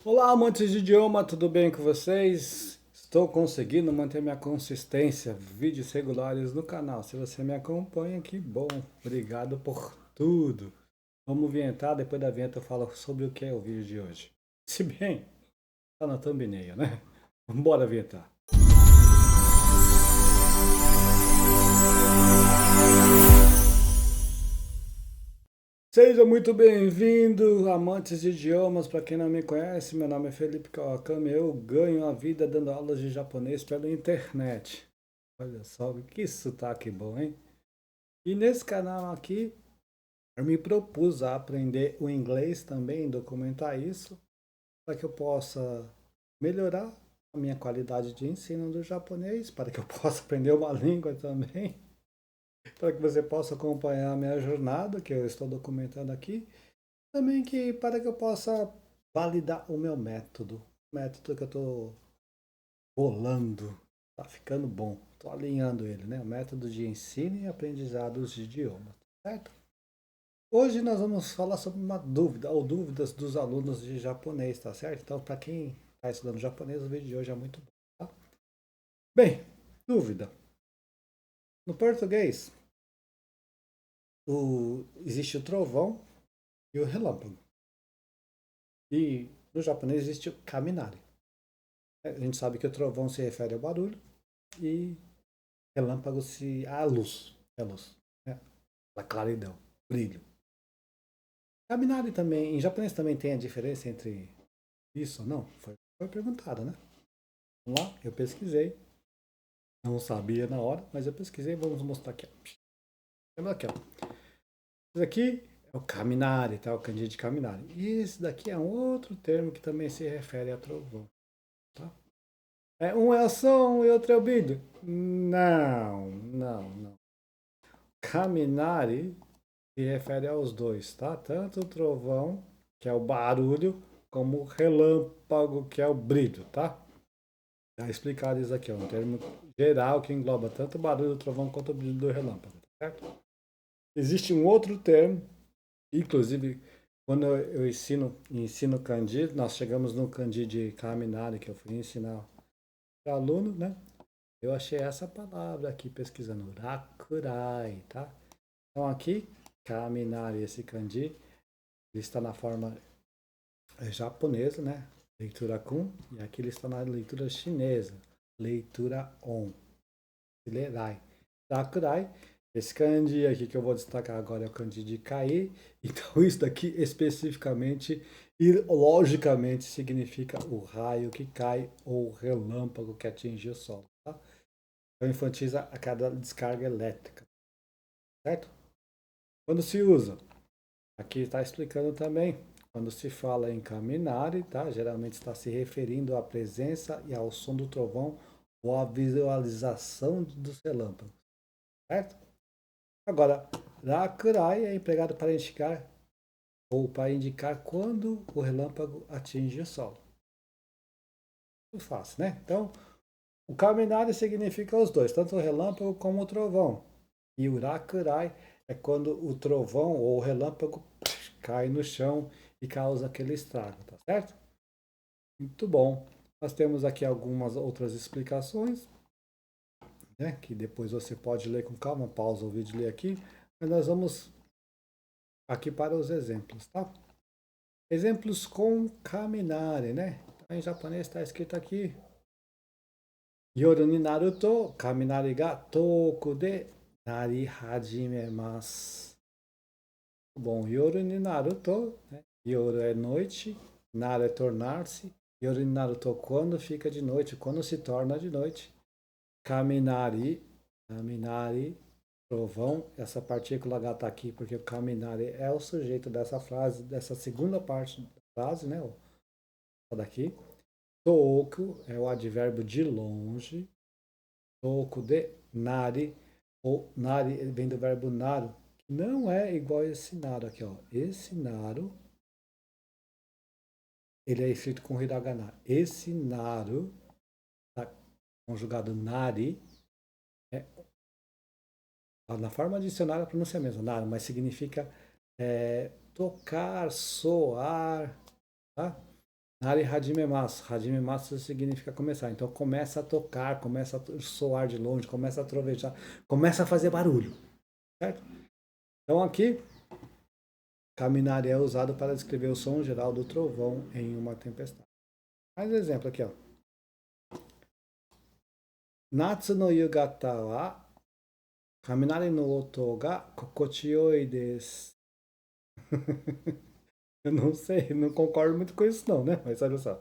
Olá, amantes de idioma, tudo bem com vocês? Estou conseguindo manter minha consistência, vídeos regulares no canal. Se você me acompanha, que bom. Obrigado por tudo. Vamos vinhetar, depois da vinheta eu falo sobre o que é o vídeo de hoje. Se bem, tá na thumbnail, né? Bora vinhetar. Seja muito bem-vindo, amantes de idiomas. Para quem não me conhece, meu nome é Felipe Kawakami. Eu ganho a vida dando aulas de japonês pela internet. Olha só que sotaque bom, hein? E nesse canal aqui, eu me propus a aprender o inglês também, documentar isso, para que eu possa melhorar a minha qualidade de ensino do japonês, para que eu possa aprender uma língua também, para que você possa acompanhar a minha jornada, que eu estou documentando aqui. Também que para que eu possa validar o meu método. O método que eu estou bolando. Tá ficando bom. Estou alinhando ele, né? O método de ensino e aprendizados de idioma. Certo? Hoje nós vamos falar sobre uma dúvida, ou dúvidas dos alunos de japonês, tá certo? Então, para quem está estudando japonês, o vídeo de hoje é muito bom. Tá? Bem, dúvida. No português, existe o trovão e o relâmpago. E no japonês existe o kaminari. A gente sabe que o trovão se refere ao barulho e relâmpago se à luz, é luz, né? A claridão, brilho. Kaminari também, em japonês também tem a diferença entre isso ou não? Foi perguntado, né? Vamos lá, eu pesquisei, não sabia na hora, mas eu pesquisei, vamos mostrar aqui. Lembra aqui, ó. Esse daqui é o kaminari, tá? O kanji de kaminari. E esse daqui é um outro termo que também se refere a trovão, tá? Um é o som e outro é o brilho? Não, não, não. Kaminari se refere aos dois, tá? Tanto o trovão, que é o barulho, como o relâmpago, que é o brilho, tá? Já explicado isso aqui, é um termo geral que engloba tanto o barulho do trovão quanto o brilho do relâmpago, tá certo? Existe um outro termo, inclusive quando eu ensino kanji, nós chegamos no kanji de Kaminari, que eu fui ensinar para aluno, né? Eu achei essa palavra aqui pesquisando, rakurai, tá? Então aqui, Kaminari, esse kanji, ele está na forma japonesa, né? Leitura kun, e aqui ele está na leitura chinesa, leitura on. Lerai. Sakurai. Esse kanji aqui que eu vou destacar agora é o kanji de cair. Então, isso daqui especificamente e logicamente significa o raio que cai ou o relâmpago que atinge o solo. Tá? Então, enfatiza a cada descarga elétrica. Certo? Quando se usa? Aqui está explicando também. Quando se fala em caminhar, tá? Geralmente está se referindo à presença e ao som do trovão ou à visualização dos relâmpagos. Certo? Agora, Rakurai é empregado para indicar ou para indicar quando o relâmpago atinge o solo. Muito fácil, né? Então, o Kaminari significa os dois, tanto o relâmpago como o trovão. E o Rakurai é quando o trovão ou o relâmpago cai no chão e causa aquele estrago, tá certo? Muito bom. Nós temos aqui algumas outras explicações, né? Que depois você pode ler com calma, pausa o vídeo e ler aqui. Mas nós vamos aqui para os exemplos, tá? Exemplos com kaminari, né? Então, em japonês está escrito aqui. Yoru ni naru to kaminari ga toku de nari hajimemasu. Bom, yoru ni naru to, né? Yoru é noite, naru é tornar-se. Yoru ni naru to quando fica de noite, quando se torna de noite. Kaminari, kaminari, trovão. Essa partícula H está aqui porque o kaminari é o sujeito dessa frase, dessa segunda parte da frase, né? Daqui. Tooku é o advérbio de longe. Tooku de nari. Ou nari vem do verbo naru, que não é igual a esse naru aqui, ó. Esse naru, ele é escrito com hiragana. Esse naru, tá conjugado nari, é, na forma adicional a pronúncia é a mesma, naru, mas significa tocar, soar, tá? Nari hajimemasu. Hajimemasu significa começar. Então começa a tocar, começa a soar de longe, começa a trovejar, começa a fazer barulho. Certo? Então aqui, kaminari é usado para descrever o som geral do trovão em uma tempestade. Mais um exemplo aqui, ó. Natsu no yugata wa kaminari no oto ga kokochiyoi desu. Eu não sei, não concordo muito com isso não, né? Mas olha só.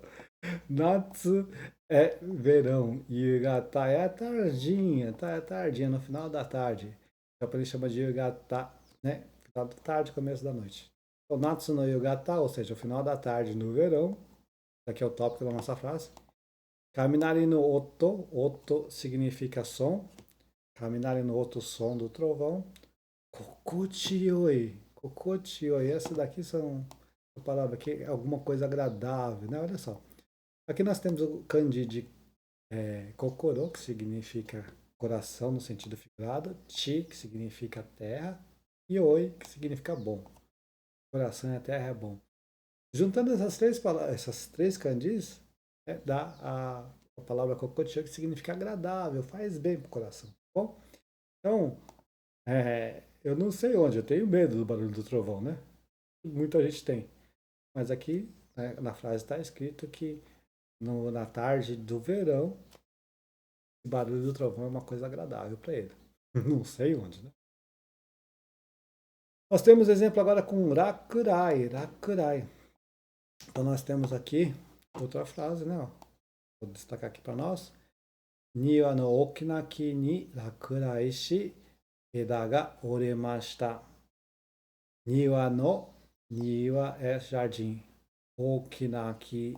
Natsu é verão. Yugata é a tardinha, tá? É tardinha, no final da tarde. Então por isso chama de Yugata, né? Final da tarde, começo da noite. Então, Natsu no Yugata, ou seja, o final da tarde no verão. Aqui é o tópico da nossa frase. Kaminari no oto. Oto significa som. Kaminari no oto, som do trovão. Kokochioi. Kokochioi. Essas daqui são a palavra aqui, alguma coisa agradável, né? Olha só. Aqui nós temos o kanji de kokoro, que significa coração no sentido figurado, chi, que significa terra, e oi, que significa bom. Coração e a terra é bom. Juntando essas três palavras, essas três kanjis, dá a palavra kokochi, que significa agradável, faz bem pro coração, tá bom? Então, eu não sei onde, eu tenho medo do barulho do trovão, né? Muita gente tem. Mas aqui, né, na frase está escrito que na tarde do verão, o barulho do trovão é uma coisa agradável para ele. Não sei onde, né? Nós temos exemplo agora com rakurai, rakurai. Então nós temos aqui outra frase, né? Ó. Vou destacar aqui para nós. Niwa no okinaki ni rakurai shi eda ga oremashita. Niwa no, niwa é jardim. Okinaki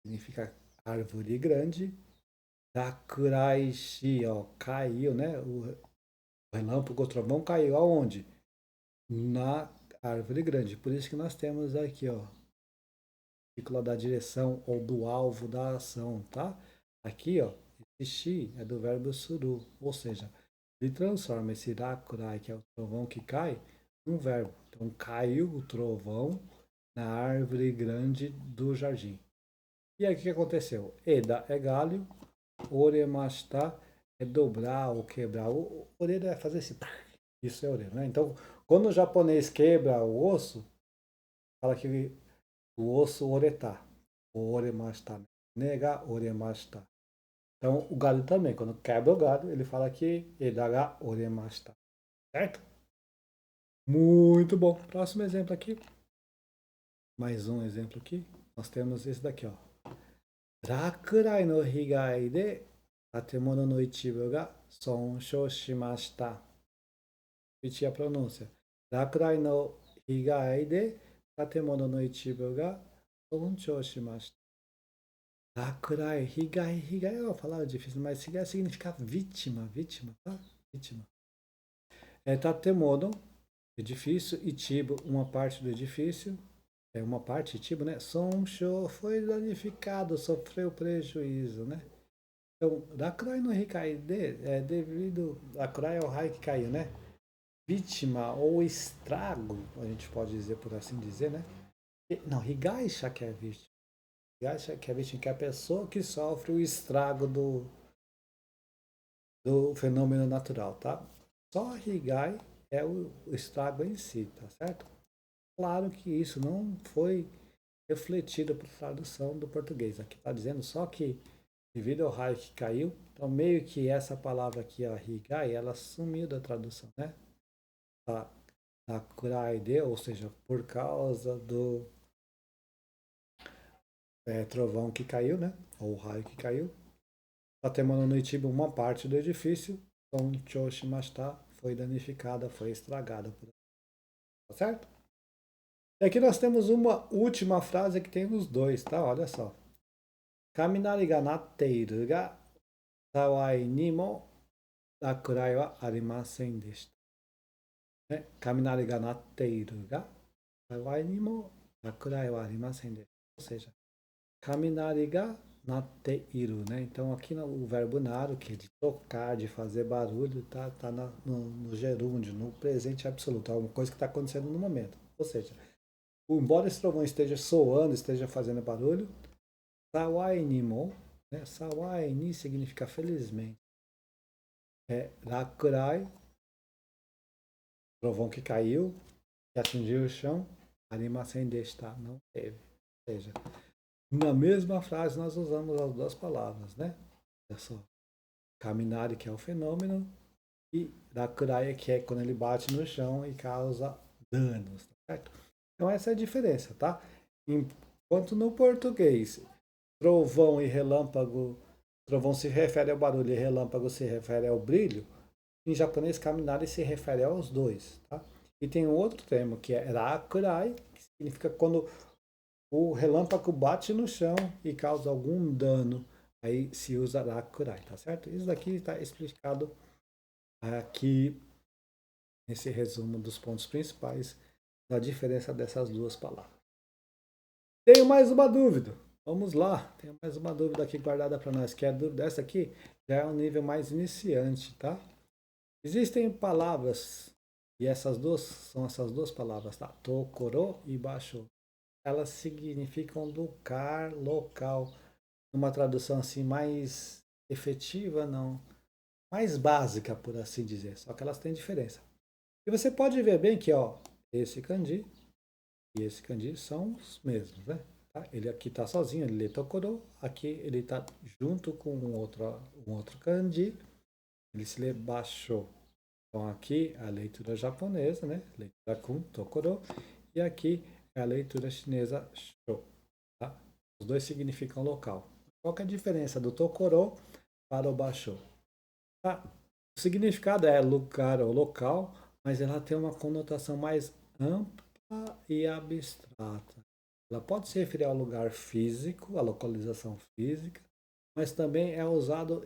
significa árvore grande. Rakurai shi, ó, caiu, né? O relâmpago, o trovão caiu aonde? Na árvore grande. Por isso que nós temos aqui, ó, círculo da direção ou do alvo da ação, tá? Aqui, ó, esse shi é do verbo suru, ou seja, ele transforma esse rakurai, que é o trovão que cai, num verbo. Então, caiu o trovão na árvore grande do jardim. E aí, o que aconteceu? Eda é galho, oremashita é dobrar ou quebrar. O orelha é fazer esse... Isso é orelha, né? Então, quando o japonês quebra o osso, fala que o osso oreta. Oremashita. Nega oremashita. Então, o galho também. Quando quebra o galho, ele fala que edaga oremashita. Certo? Muito bom. Próximo exemplo aqui. Mais um exemplo aqui. Nós temos esse daqui, ó. Rakurai no higai de tatemono no ichibu ga sonshou shimashita. Repetir a pronúncia. Rakurai no higai de tatemono no ichibu ga sonshou shimashita. Rakurai, higai, higai é uma palavra difícil, mas higai significa vítima, vítima, tá? Vítima. Tatemono, edifício, ichibu, uma parte do edifício, uma parte, ichibu, né? Sonsho, foi danificado, sofreu prejuízo, né? Então, Rakurai no higai de, devido, Rakurai é o raio que caiu, né? Vítima ou estrago, a gente pode dizer por assim dizer, né? Não, higaisha que é vítima. Higaisha que é vítima, que é a pessoa que sofre o estrago do fenômeno natural, tá? Só higai é o estrago em si, tá certo? Claro que isso não foi refletido por tradução do português. Aqui está dizendo só que devido ao raio que caiu, então meio que essa palavra aqui, a higai, ela sumiu da tradução, né? Da kuraide, ou seja, por causa do trovão que caiu, né? Ou raio que caiu. Tatemono no Ichibu, uma parte do edifício, Sonchou shimashita, foi danificada, foi estragada. Tá certo? E aqui nós temos uma última frase que tem os dois, tá? Olha só. Kaminari ga natteiru ga sawai ni mo rakurai wa arimasen deshita. Kaminari ga natteiru ga sawai ni mo rakurai wa arimasen deshita. Ou seja, kaminari ga natteiru, né? Então aqui o verbo naru, que é de tocar, de fazer barulho, tá no gerúndio, no presente absoluto, é uma coisa que está acontecendo no momento. Ou seja, embora esse trovão esteja soando, esteja fazendo barulho, Sawai ni mo, né? Sawai ni significa felizmente. Rakurai, trovão que caiu, que atingiu o chão, arimasen deshita, não teve. Ou seja, na mesma frase nós usamos as duas palavras, né? Olha só. Kaminari, que é o fenômeno, e Rakurai, que é quando ele bate no chão e causa danos, certo? Então essa é a diferença, tá? Enquanto no português, trovão e relâmpago, trovão se refere ao barulho e relâmpago se refere ao brilho, em japonês, Kaminari se refere aos dois, tá? E tem um outro termo que é Rakurai, que significa quando o relâmpago bate no chão e causa algum dano. Aí se usa Rakurai, tá certo? Isso daqui está explicado aqui nesse resumo dos pontos principais da diferença dessas duas palavras. Tenho mais uma dúvida. Vamos lá. Tenho mais uma dúvida aqui guardada para nós. Que é a dúvida essa aqui já é um nível mais iniciante, tá? Existem palavras, e essas duas são essas duas palavras, tá? Tokoro e basho. Elas significam lugar, local. Numa tradução assim mais efetiva, não. Mais básica, por assim dizer. Só que elas têm diferença. E você pode ver bem que, ó, esse kanji e esse kanji são os mesmos, né? Tá? Ele aqui está sozinho, ele lê Tokoro. Aqui ele está junto com um outro kanji. Ele se lê Basho. Então aqui a leitura japonesa, né? Leitura com Tokoro. E aqui é a leitura chinesa Sho. Tá? Os dois significam local. Qual que é a diferença do Tokoro para o Basho? Tá? O significado é lugar ou local, mas ela tem uma conotação mais ampla e abstrata. Ela pode se referir ao lugar físico, à localização física, mas também é usado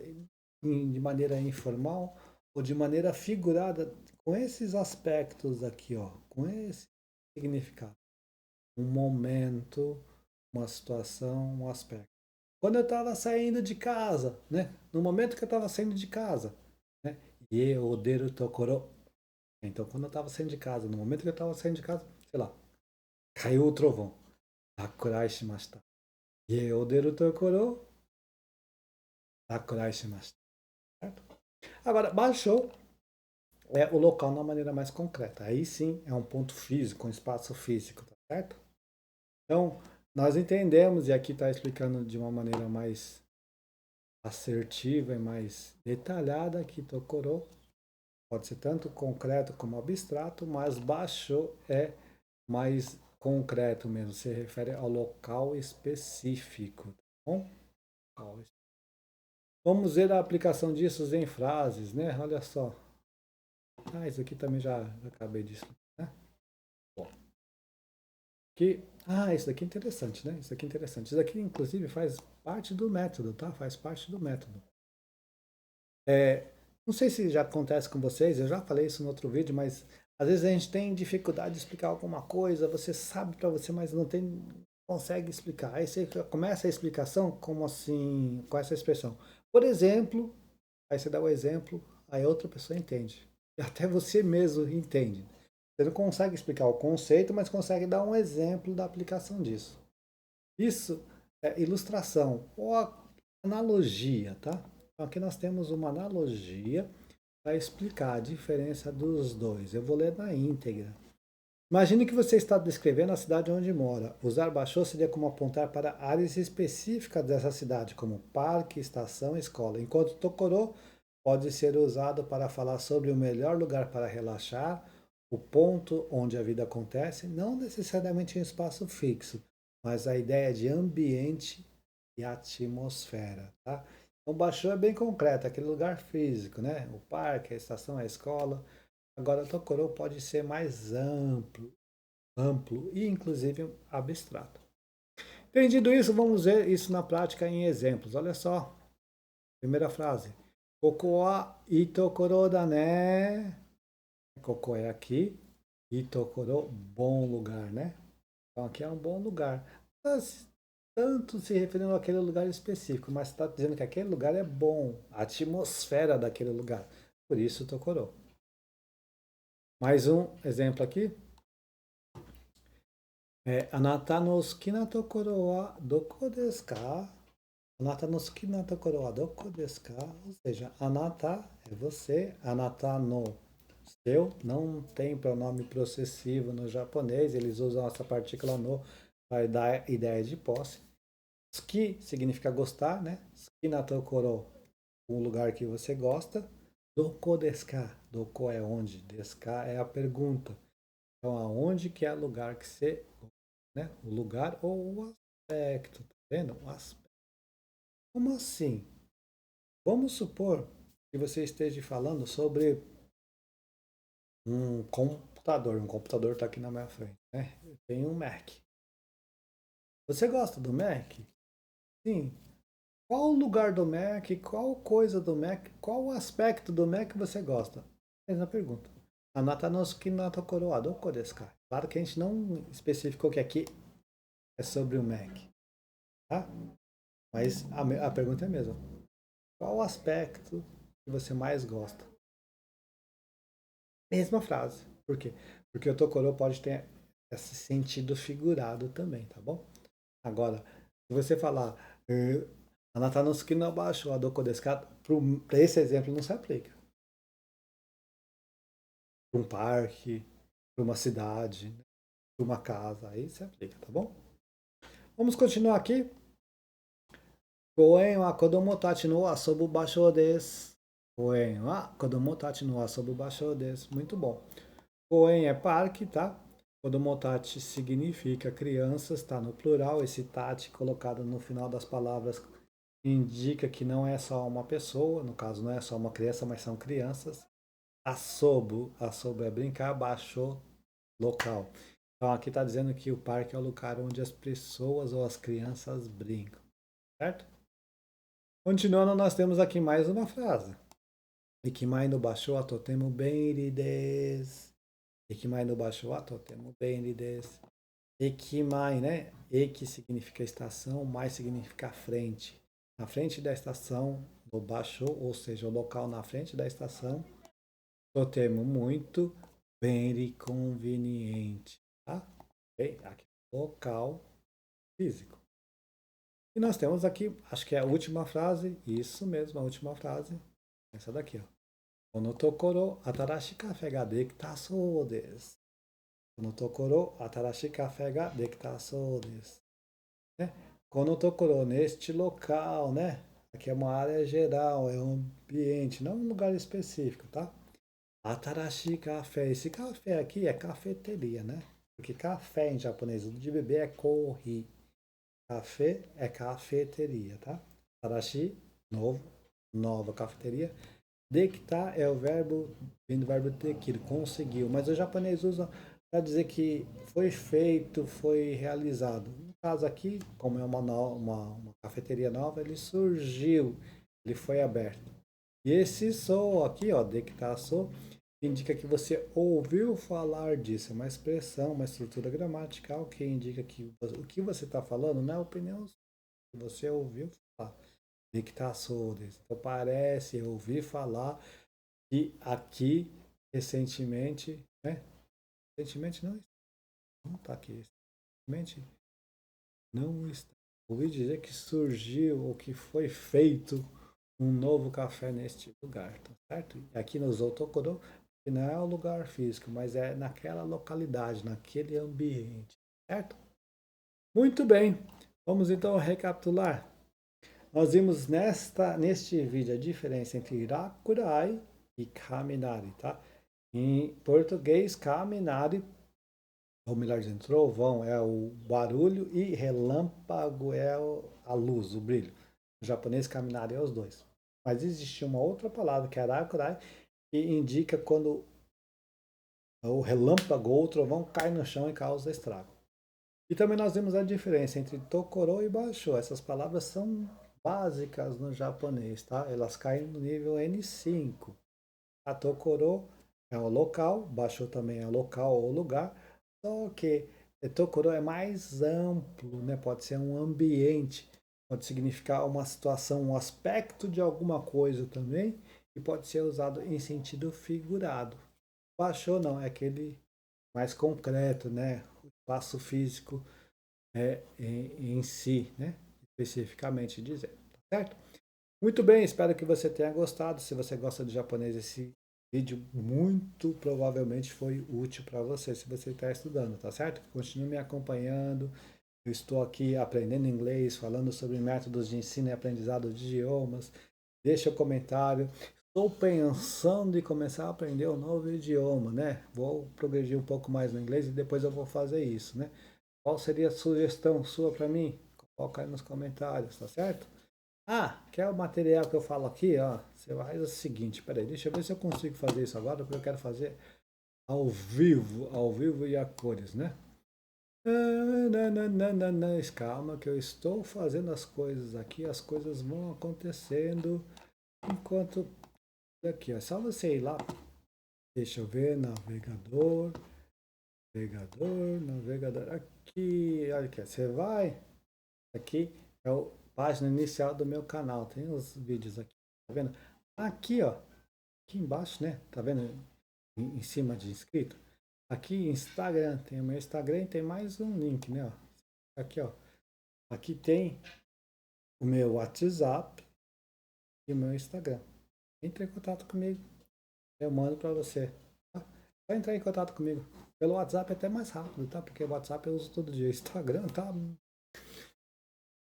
de maneira informal ou de maneira figurada com esses aspectos aqui, ó, com esse significado. Um momento, uma situação, um aspecto. Quando eu estava saindo de casa, né? No momento que eu estava saindo de casa, né? E odeiro tokoro. Então, quando eu estava saindo de casa, no momento que eu estava saindo de casa, sei lá, caiu o trovão. Hakurai shimashita. E odeiro tokoro. Hakurai shimashita. Certo? Agora, baixou é o local na maneira mais concreta. Aí sim é um ponto físico, um espaço físico, tá certo? Então, nós entendemos, e aqui está explicando de uma maneira mais assertiva e mais detalhada, que Tokoro pode ser tanto concreto como abstrato, mas Basho é mais concreto mesmo, se refere ao local específico, tá bom? Vamos ver a aplicação disso em frases, né? Olha só. Isso aqui também já acabei disso, né? Bom, isso daqui é interessante, né? Isso aqui é interessante. Isso aqui, inclusive, faz parte do método, tá? Faz parte do método. Não sei se já acontece com vocês, eu já falei isso no outro vídeo, mas às vezes a gente tem dificuldade de explicar alguma coisa, você sabe para você, mas não consegue explicar. Aí você começa a explicação como assim, com essa expressão. Por exemplo, aí você dá o exemplo, aí outra pessoa entende. E até você mesmo entende. Você não consegue explicar o conceito, mas consegue dar um exemplo da aplicação disso. Isso é ilustração ou analogia, tá? Então aqui nós temos uma analogia para explicar a diferença dos dois. Eu vou ler na íntegra. Imagine que você está descrevendo a cidade onde mora. Usar Basho seria como apontar para áreas específicas dessa cidade, como parque, estação, escola, enquanto Tokoro pode ser usado para falar sobre o melhor lugar para relaxar, o ponto onde a vida acontece, não necessariamente em espaço fixo, mas a ideia de ambiente e atmosfera, tá? Então, Basho é bem concreto, aquele lugar físico, né? O parque, a estação, a escola. Agora, o Tokoro pode ser mais amplo e, inclusive, abstrato. Entendido isso, vamos ver isso na prática em exemplos. Olha só, primeira frase. Koko wa itokoro da ne. Koko é aqui. Itokoro, bom lugar, né? Então, aqui é um bom lugar. Mas, tanto se referindo àquele lugar específico, mas está dizendo que aquele lugar é bom, a atmosfera daquele lugar. Por isso, Tokoro. Mais um exemplo aqui. Anata no suki na tokoro wa doko desu ka? Anata no suki na tokoro wa doko desu ka? Ou seja, anata é você, anata no seu, não tem pronome possessivo no japonês, eles usam essa partícula no para dar ideia de posse. Suki significa gostar, né? Suki na tokoro, um lugar que você gosta. Doko desu ka? Doko é onde, desu ka é a pergunta. Então, aonde que é o lugar que você, né? O lugar ou o aspecto, tá vendo? O aspecto. Como assim? Vamos supor que você esteja falando sobre um computador. Um computador está aqui na minha frente, né? Eu tenho um Mac. Você gosta do Mac? Sim. Qual o lugar do Mac? Qual coisa do Mac? Qual o aspecto do Mac você gosta? Mesma pergunta. Anata no suki no tokoro wa doko desu ka? Claro que a gente não especificou que aqui é sobre o Mac, tá? Mas a pergunta é a mesma. Qual o aspecto que você mais gosta? Mesma frase. Por quê? Porque o Tokoro pode ter esse sentido figurado também, tá bom? Agora, se você falar Anata no suki no basho wa doko desu ka? Para esse exemplo não se aplica. Para um parque, para uma cidade, para uma casa, aí se aplica, tá bom? Vamos continuar aqui. Koen wa kodomo tachi no asobu basho desu. Koen wa kodomo tachi no asobu basho desu. Muito bom. Koen é parque, tá? Kodomo tachi significa crianças, tá no plural. Esse tachi colocado no final das palavras indica que não é só uma pessoa, no caso não é só uma criança, mas são crianças. Asobo é brincar, basho, local. Então aqui está dizendo que o parque é o lugar onde as pessoas ou as crianças brincam, certo? Continuando, nós temos aqui mais uma frase. Ikimai no basho wa totemo benri desu. Ikimai no basho wa totemo benri desu. Ikimai, né? Eki significa estação, mai significa frente. Na frente da estação do basho, ou seja, o local na frente da estação, totemo muito, benri conveniente, tá? Ok? Aqui, local físico. E nós temos aqui, acho que é a última frase, isso mesmo, a última frase, essa daqui, ó. Kono tokoro atarashi kafe ga dekita sou desu. Kono tokoro atarashi kafe ga dekita sou desu. Né? Kono tokoro, neste local, né? Aqui é uma área geral, é um ambiente, não um lugar específico, tá? Atarashi café, esse café aqui é cafeteria, né? Porque café em japonês de beber é kohi. Café é cafeteria, tá? Tarashi, novo, nova cafeteria. Dekita é o verbo, vem do verbo tekir, conseguiu. Mas o japonês usa para dizer que foi feito, foi realizado. No caso aqui, como é uma cafeteria nova, ele surgiu, ele foi aberto. E esse sou aqui, ó, dekita sou, indica que você ouviu falar disso. É uma expressão, uma estrutura gramatical que indica que o que você está falando não é opinião que você ouviu falar. Dictações. Então parece, eu ouvi falar que aqui recentemente, né? Recentemente não está aqui. Recentemente não está. Ouvi dizer que surgiu ou que foi feito um novo café neste lugar, tá certo? E aqui no Zoutokoro, que não é o lugar físico, mas é naquela localidade, naquele ambiente, certo? Muito bem, vamos então recapitular. Nós vimos neste vídeo a diferença entre rakurai e kaminari, tá? Em português, kaminari, ou melhor dizendo, trovão é o barulho e relâmpago é a luz, o brilho. No japonês, kaminari é os dois. Mas existe uma outra palavra que é rakurai, que indica quando o relâmpago ou o trovão cai no chão e causa estrago. E também nós vimos a diferença entre tokoro e basho. Essas palavras são básicas no japonês, tá? Elas caem no nível N5. A tokoro é o local, basho também é local ou lugar, só que tokoro é mais amplo, né? Pode ser um ambiente, pode significar uma situação, um aspecto de alguma coisa também, e pode ser usado em sentido figurado. Basho não, é aquele mais concreto, né? espaço físico em si, né? Especificamente dizendo, tá certo? Muito bem, espero que você tenha gostado. Se você gosta de japonês, esse vídeo muito provavelmente foi útil para você, se você está estudando, tá certo? Continue me acompanhando. Eu estou aqui aprendendo inglês, falando sobre métodos de ensino e aprendizado de idiomas. Deixa o comentário. Estou pensando em começar a aprender um novo idioma, né? Vou progredir um pouco mais no inglês e depois eu vou fazer isso, né? Qual seria a sugestão sua para mim? Coloca aí nos comentários, tá certo? Ah, quer o material que eu falo aqui? Ó, você faz o seguinte, peraí, deixa eu ver se eu consigo fazer isso agora, porque eu quero fazer ao vivo e a cores, né? Calma que eu estou fazendo as coisas aqui, as coisas vão acontecendo enquanto aqui, é só você ir lá, deixa eu ver, navegador, aqui, olha aqui, você vai, aqui é a página inicial do meu canal, tem os vídeos aqui, tá vendo? Aqui, ó, aqui embaixo, né, tá vendo, em cima de inscrito, aqui Instagram, tem o meu Instagram e tem mais um link, né, ó, aqui, ó, aqui tem o meu WhatsApp e o meu Instagram, entre em contato comigo, eu mando para você, tá? Só entrar em contato comigo. Pelo WhatsApp é até mais rápido, tá? Porque o WhatsApp eu uso todo dia. Instagram, tá?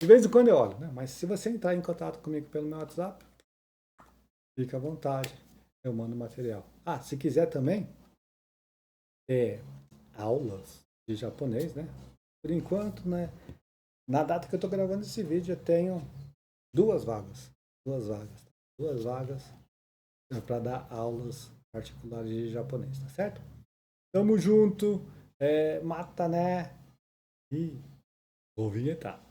De vez em quando eu olho, né? Mas se você entrar em contato comigo pelo meu WhatsApp, fica à vontade. Eu mando material. Ah, se quiser também, aulas de japonês, né? Por enquanto, né? Na data que eu tô gravando esse vídeo, eu tenho duas vagas. Duas vagas para dar aulas particulares de japonês, tá certo? Tamo junto. Mata, né? E vou vinhetar.